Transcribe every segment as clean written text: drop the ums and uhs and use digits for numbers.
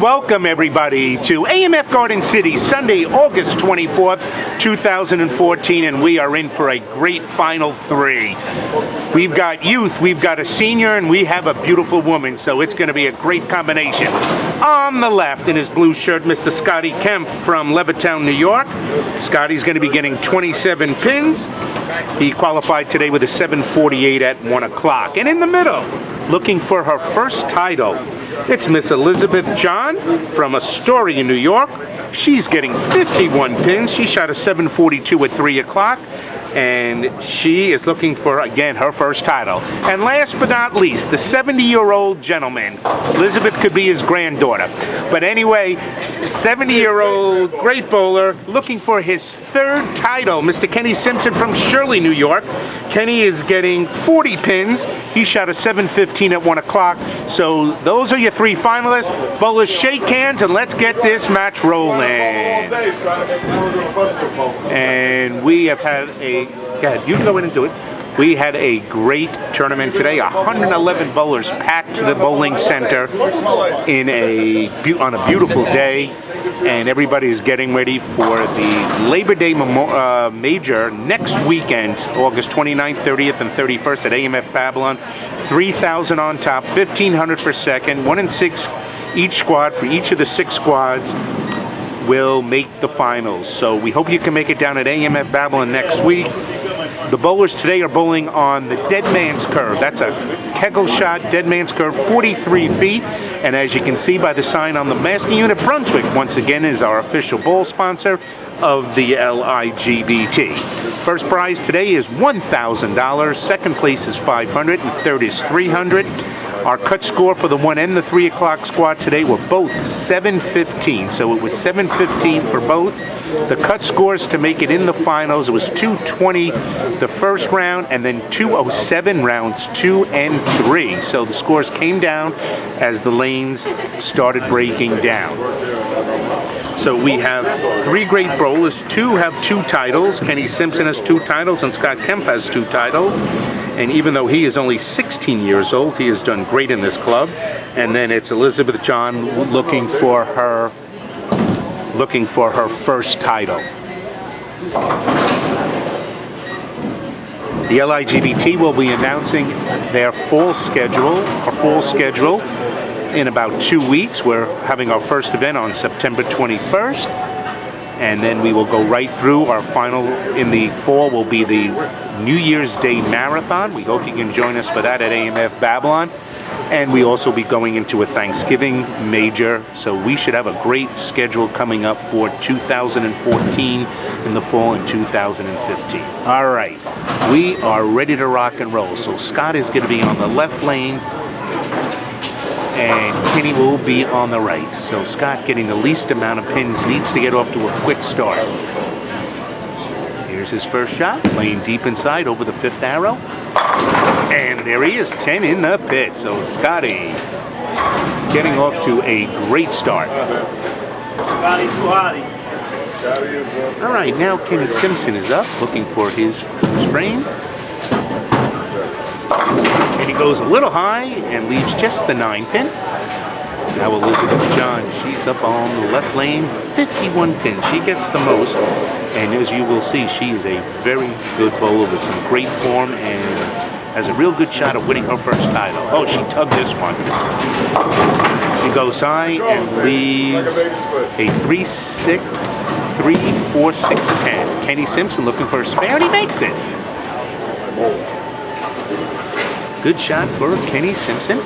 welcome everybody to AMF Garden City, Sunday, August 24th, 2014, and we are in for a great Final Three. We've got youth, we've got a senior, and we have a beautiful woman, so it's going to be a great combination. On the left, in his blue shirt, Mr. Scotty Kampf from Levittown, New York. Scotty's going to be getting 27 pins. He qualified today with a 748 at 1 o'clock. And in the middle, looking for her first title, it's Miss Elizabeth John from Astoria, New York. She's getting 51 pins. She shot a 742 at 3 o'clock. And she is looking for, again, her first title. And last but not least, the 70-year-old gentleman. Elizabeth could be his granddaughter. But anyway, 70-year-old great bowler looking for his third title, Mr. Kenny Simpson from Shirley, New York. Kenny is getting 40 pins. He shot a 715 at 1 o'clock. So those are your three finalists. Bowlers, shake hands and let's get this match rolling. And we have had a... Go ahead, you go in and do it. We had a great tournament today. 111 bowlers packed to the bowling center on a beautiful day, and everybody is getting ready for the Labor Day Major next weekend, August 29th, 30th, and 31st at AMF Babylon. 3,000 on top, 1,500 per second, 1 and 6 each squad. For each of the 6 squads will make the finals. So we hope you can make it down at AMF Babylon next week. The bowlers today are bowling on the Dead Man's Curve. That's a kegel shot, Dead Man's Curve, 43 feet. And as you can see by the sign on the masking unit, Brunswick, once again, is our official bowl sponsor of the LIGBT. First prize today is $1,000. Second place is $500, and third is $300. Our cut score for the 1 and the 3 o'clock squad today were both 715. So it was 715 for both. The cut scores to make it in the finals, it was 220 the first round, and then 207 rounds 2 and 3. So the scores came down as the lanes started breaking down. So we have 3 great bowlers. 2 have 2 titles. Kenny Simpson has 2 titles, and Scott Kemp has 2 titles. And even though he is only 16 years old, he has done great in this club. And then it's Elizabeth John looking for her first title. The LIGBT will be announcing their fall schedule in about 2 weeks. We're having our first event on September 21st. And then we will go right through. Our final in the fall will be the New Year's Day Marathon. We hope you can join us for that at AMF Babylon. And we also be going into a Thanksgiving Major. So we should have a great schedule coming up for 2014 in the fall and 2015. All right, we are ready to rock and roll. So Scott is going to be on the left lane, and Kenny will be on the right. So Scott, getting the least amount of pins, needs to get off to a quick start. Here's his first shot, playing deep inside over the 5th arrow. And there he is, 10 in the pit. So Scotty getting off to a great start. All right, now Kenny Simpson is up, looking for his first frame. And he goes a little high and leaves just the 9 pin. Now Elizabeth John, she's up on the left lane, 51 pins. She gets the most. And as you will see, she is a very good bowler with some great form and has a real good shot of winning her first title. Oh, she tugged this one. She goes high and leaves a 3-6, 3-4-6-10. Kenny Simpson looking for a spare, and he makes it. Good shot for Kenny Simpson.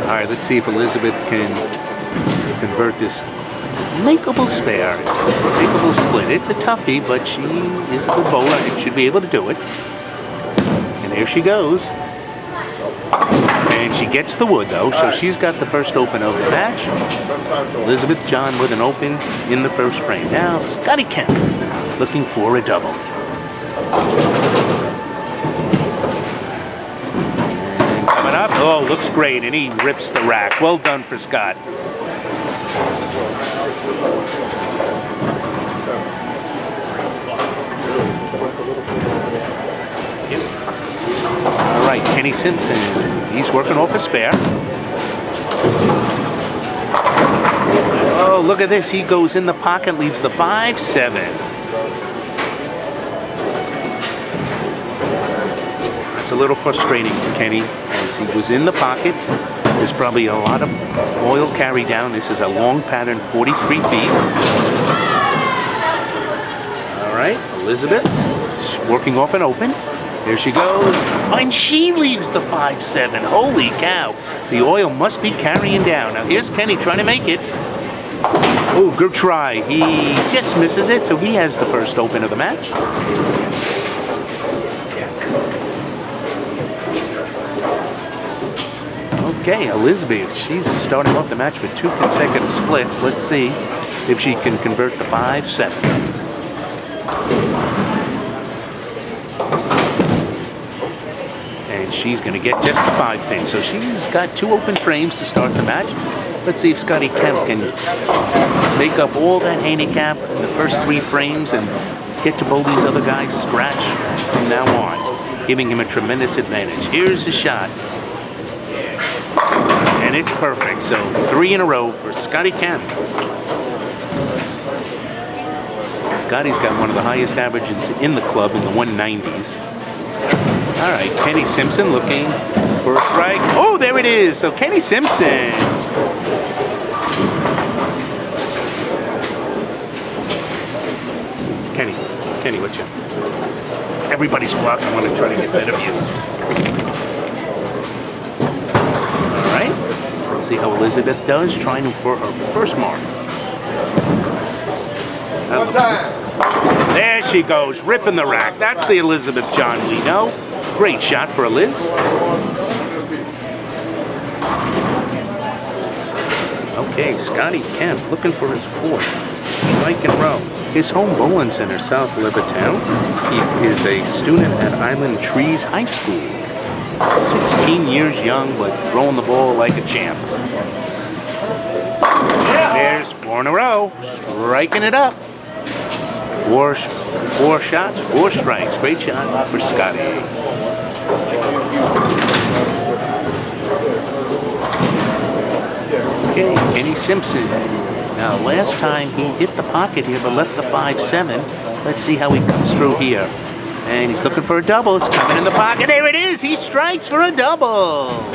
All right, let's see if Elizabeth can convert this makeable spare, makeable split. It's a toughie, but she is a good bowler and should be able to do it. And there she goes. And she gets the wood, though, so she's got the first open of the match. Elizabeth John with an open in the first frame. Now, Scotty Kemp looking for a double. And coming up, oh, looks great, and he rips the rack. Well done for Scott. All right, Kenny Simpson, he's working off a spare. Oh, look at this. He goes in the pocket, leaves the 5-7. That's a little frustrating to Kenny as he was in the pocket. There's probably a lot of oil carry down. This is a long pattern, 43 feet. All right, Elizabeth, she's working off an open. There she goes, and she leaves the 5-7. Holy cow. The oil must be carrying down. Now here's Kenny trying to make it. Oh, good try. He just misses it, so he has the first open of the match. Okay, Elizabeth, she's starting off the match with 2 consecutive splits. Let's see if she can convert the 5-7. And she's going to get just the 5-pin. So she's got 2 open frames to start the match. Let's see if Scotty Kampf can make up all that handicap in the first 3 frames and get to bowl these other guys scratch from now on, giving him a tremendous advantage. Here's his shot. And it's perfect. So 3 in a row for Scotty Kampf. Scotty's got one of the highest averages in the club in the 190s. All right, Kenny Simpson looking for a strike. Oh, there it is. So Kenny Simpson. Kenny, what's up? Everybody's blocking. I want to try to get better views. All right. Let's see how Elizabeth does, trying for her first mark. There she goes, ripping the rack. That's the Elizabeth John we know. Great shot for Eliz. Okay, Scotty Kampf looking for his 4th strike in a row. His home bowling center, South LIGBTour. He is a student at Island Trees High School. 16 years young, but throwing the ball like a champ. There's 4 in a row, striking it up. 4 shots, 4 strikes. Great shot for Scotty. Okay, Kenny Simpson. Now, last time he hit the pocket here, but left the 5-7. Let's see how he comes through here. And he's looking for a double. It's coming in the pocket. There it is. He strikes for a double.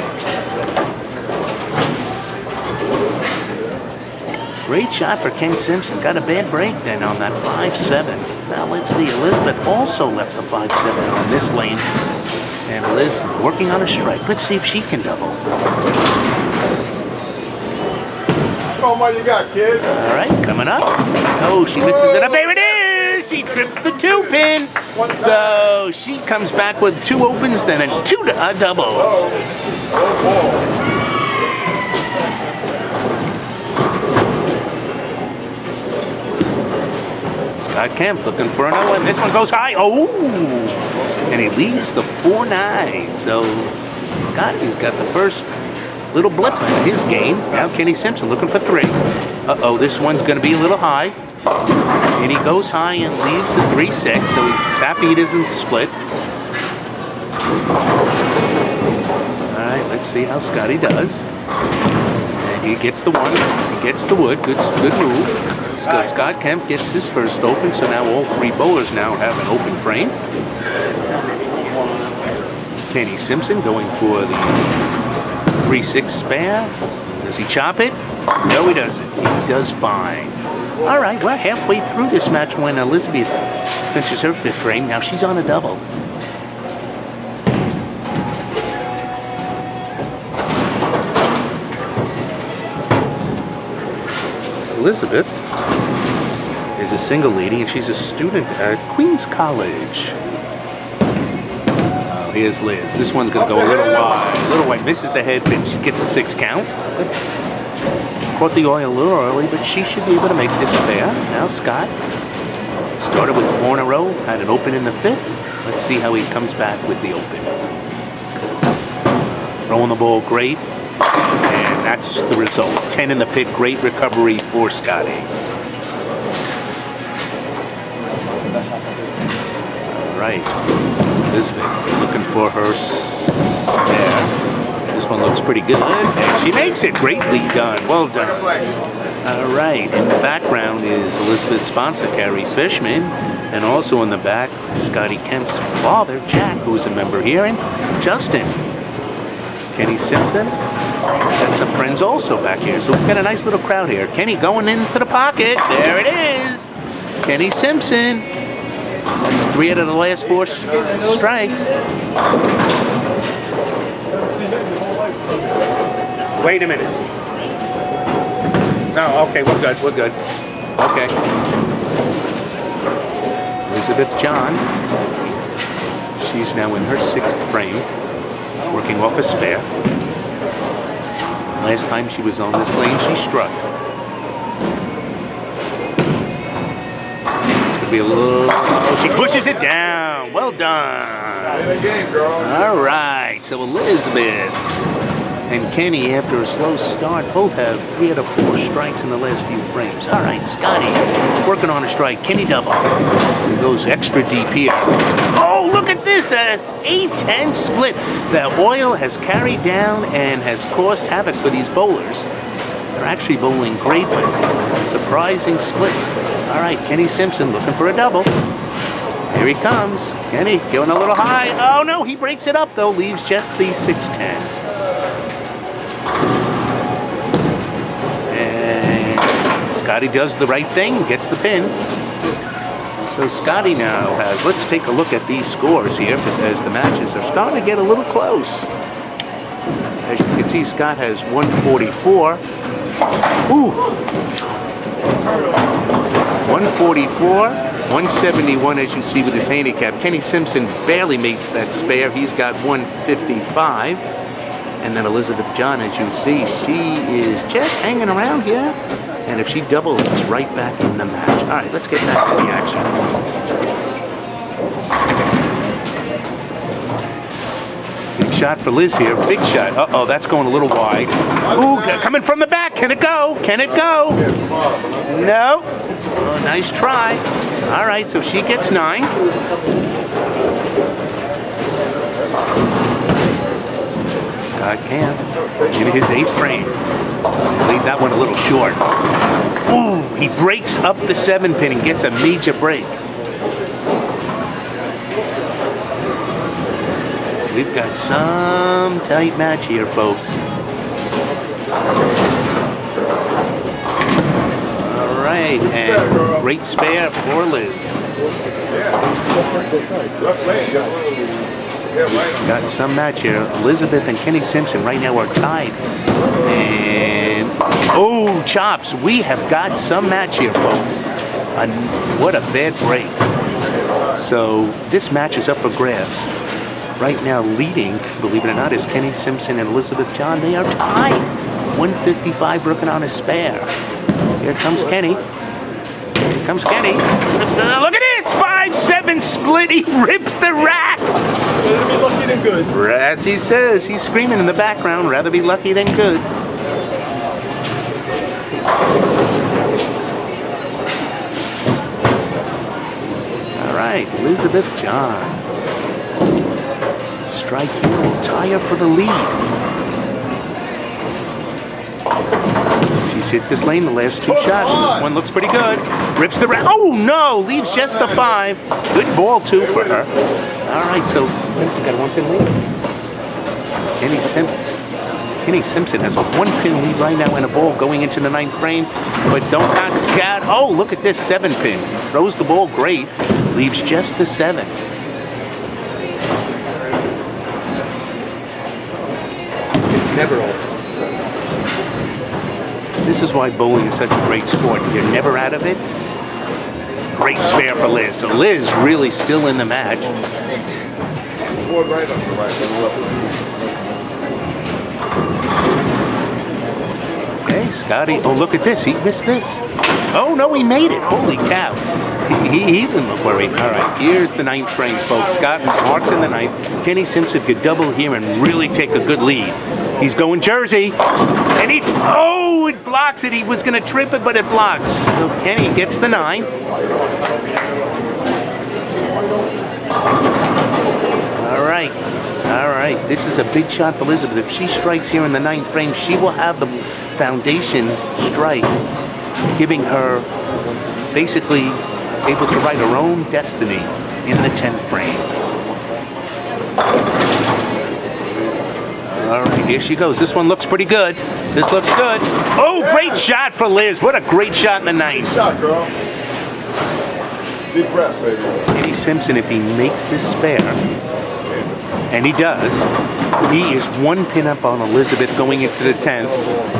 Great shot for Ken Simpson. Got a bad break then on that 5-7. Now let's see. Elizabeth also left the 5-7 on this lane. And Liz working on a strike. Let's see if she can double. How much you got, kid? All right, coming up. Oh, she mixes it up. There it is. She trips the 2-pin. So she comes back with 2 opens, then a double. Scott Kampf looking for another one. This one goes high. Oh! And he leaves the 4-9. So Scotty's got the first little blip in his game. Now Kenny Simpson looking for 3. Uh-oh, this one's going to be a little high. And he goes high and leaves the 3-6. So he's happy he doesn't split. All right, let's see how Scotty does. And he gets the 1. He gets the wood. Good move. Scott Kampf gets his first open, so now all 3 bowlers now have an open frame. Kenny Simpson going for the 3-6 spare. Does he chop it? No, he doesn't. He does fine. All right, we're halfway through this match when Elizabeth finishes her 5th frame. Now she's on a double. Elizabeth is a single lady, and she's a student at Queens College. Oh, here's Liz. This one's going to go a little wide. Misses the head pin. She gets a 6 count. Caught the oil a little early, but she should be able to make this spare. Now Scott started with 4 in a row, had an open in the 5th. Let's see how he comes back with the open. Throwing the ball great. And that's the result. 10 in the pit. Great recovery for Scotty. All right. Elizabeth looking for her spare. This one looks pretty good. And she makes it. Greatly done. Well done. All right, in the background is Elizabeth's sponsor, Carrie Fishman, and also in the back, Scotty Kemp's father, Jack, who's a member here, and Justin. Kenny Simpson got some friends also back here, so we've got a nice little crowd here. Kenny going into the pocket. There it is. Kenny Simpson. That's 3 out of the last 4 strikes. Wait a minute. No, okay, we're good, we're good. Okay. Elizabeth John. She's now in her 6th frame, working off a spare. Last time she was on this lane, she struck. It's gonna be a little. Oh, she pushes it down. Well done. In the game, girl. All right. So Elizabeth and Kenny, after a slow start, both have 3 out of 4 strikes in the last few frames. All right, Scotty working on a strike. Kenny double. He goes extra deep here. Oh, look at this. 8-10 split. The oil has carried down and has caused havoc for these bowlers. They're actually bowling great, but surprising splits. All right, Kenny Simpson looking for a double. Here he comes. Kenny going a little high. Oh, no, he breaks it up, though. Leaves just the 6-10. And Scotty does the right thing, gets the pin. So Scotty now has, let's take a look at these scores here, because as the matches are starting to get a little close. As you can see, Scott has 144. Ooh! 144, 171 as you see with his handicap. Kenny Simpson barely makes that spare. He's got 155. And then Elizabeth John, as you see, she is just hanging around here. And if she doubles, it's right back in the match. All right, let's get back to the action. Big shot for Liz here. Big shot. Uh-oh, that's going a little wide. Ooh, coming from the back. Can it go? Can it go? No. Oh, nice try. All right, so she gets 9. Scott Kampf in his 8th frame. Leave that one a little short. Ooh, he breaks up the 7 pin and gets a major break. We've got some tight match here, folks. All right, and great spare for Liz. Got some match here. Elizabeth and Kenny Simpson right now are tied. And, oh, chops. We have got some match here, folks. What a bad break. So this match is up for grabs. Right now leading, believe it or not, is Kenny Simpson and Elizabeth John. They are tied. 155 working on a spare. Here comes Kenny. Here comes Kenny. Look at this! 5-7 split. He rips the rack. Rather be lucky than good. As he says, he's screaming in the background, rather be lucky than good. All right, Elizabeth John. Strike here will tie her for the lead. She's hit this lane the last 2 shots. This one looks pretty good. Rips the rack. Oh, no, leaves just the 5. Good ball, too, for her. All right, so we've got a 1-pin lead. Kenny Simpson has a 1-pin lead right now and a ball going into the 9th frame. But don't knock Scott. Oh, look at this 7-pin. Throws the ball great. Leaves just the 7. It's never over. This is why bowling is such a great sport. You're never out of it. Great spare for Liz. So Liz really still in the match. Okay, Scotty. Oh, look at this. He missed this. Oh, no, he made it. Holy cow. He didn't look worried. All right, here's the 9th frame, folks. Scott marks in the 9th. Kenny Simpson could double here and really take a good lead. He's going Jersey. And he, oh, it blocks it. He was going to trip it, but it blocks. So Kenny gets the 9. All right. All right. This is a big shot for Elizabeth. If she strikes here in the 9th frame, she will have the foundation strike giving her basically able to write her own destiny in the 10th frame. All right, here she goes. This one looks pretty good. This looks good. Oh, great shot for Liz. What a great shot in the ninth. Good shot, girl. Deep breath, baby. Kenny Simpson, if he makes this spare, and he does, he is one pin up on Elizabeth going into the 10th,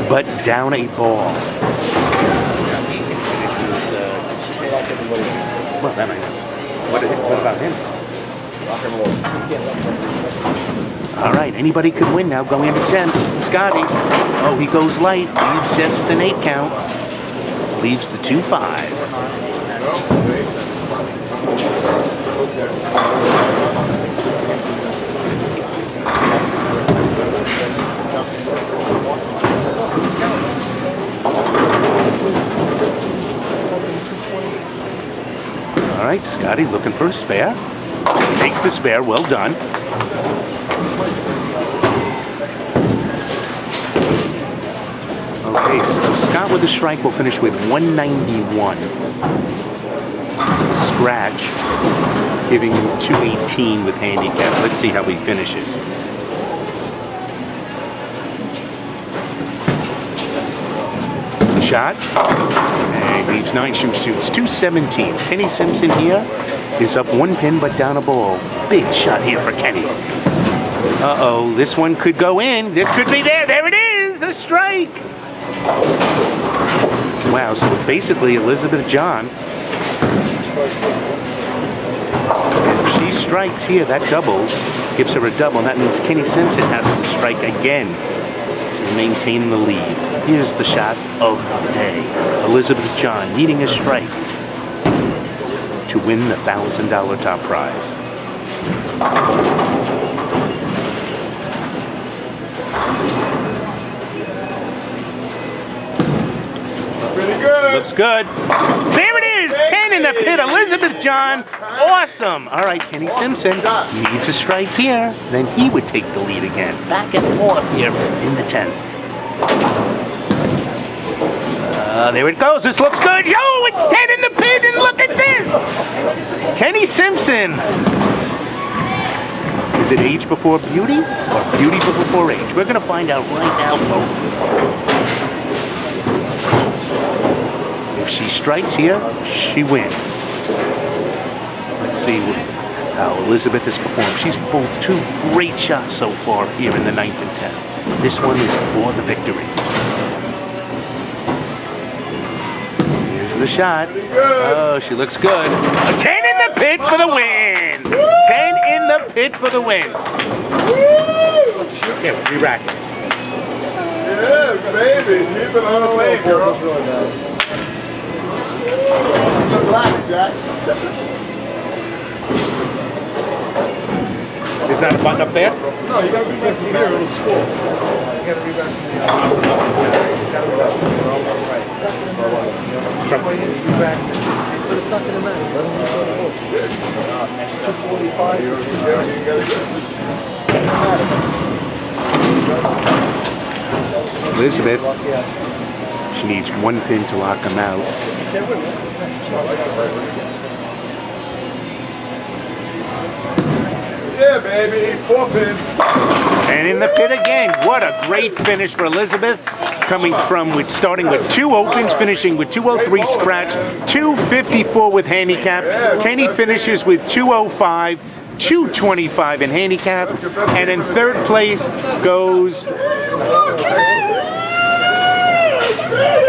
but down a ball. Well, that I know. What about him? All right, anybody could win now going into 10th. Scotty. Oh, he goes light. Leaves just an 8 count. Leaves the 2-5. All right, Scotty looking for a spare. Takes the spare, well done. Okay, so Scott with a strike will finish with 191. Scratch, giving him 218 with handicap. Let's see how he finishes. Shot, and leaves 9 shoots. 217. Kenny Simpson here is up 1 pin, but down a ball. Big shot here for Kenny. Uh-oh, this one could go in. This could be there. There it is, a strike. Wow, so basically Elizabeth John, if she strikes here, that doubles, gives her a double, and that means Kenny Simpson has to strike again to maintain the lead. Here's the shot of the day. Elizabeth John needing a strike to win the $1,000 top prize. Pretty good. Looks good. There it is! 10 in the pit. Elizabeth John. Awesome. All right, Kenny Simpson needs a strike here. Then he would take the lead again. Back and forth here in the 10th. There it goes. This looks good. Yo, it's 10 in the pit, and look at this. Kenny Simpson. Is it age before beauty or beauty before age? We're going to find out right now, folks. If she strikes here, she wins. Let's see how Elizabeth has performed. She's pulled 2 great shots so far here in the 9th and 10th. This one is for the victory. Here's the shot. Oh, she looks good. A 10 in the pit for the win. 10 in the pit for the win. Yeah, re-rack it. Yes, baby. Keep it on the lane, girl. It's a black, Jack. Is that a button up there? No, you gotta be back from here, it'll score. You gotta be back from here. You gotta be back from here. You're almost right. Put a suck in the middle. Let him go to the book. Elizabeth, she needs 1 pin to lock him out. Yeah, baby. 4 pin. And in the pit again. What a great finish for Elizabeth. Starting with 2 opens, finishing with 203 scratch, 254 with handicap. Kenny finishes with 205, 225 in handicap. And in 3rd place goes...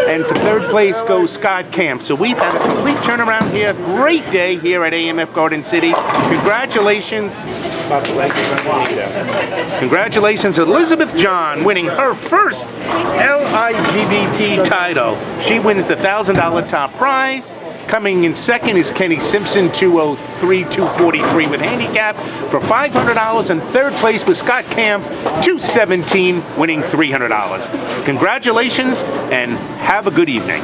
And for 3rd place goes Scott Kampf. So we've had a complete turnaround here. Great day here at AMF Garden City. Congratulations. Congratulations, Elizabeth John, winning her first LIGBT title. She wins the $1,000 top prize. Coming in 2nd is Kenny Simpson, 203, 243 with handicap for $500. And 3rd place was Scott Kampf, 217, winning $300. Congratulations and have a good evening.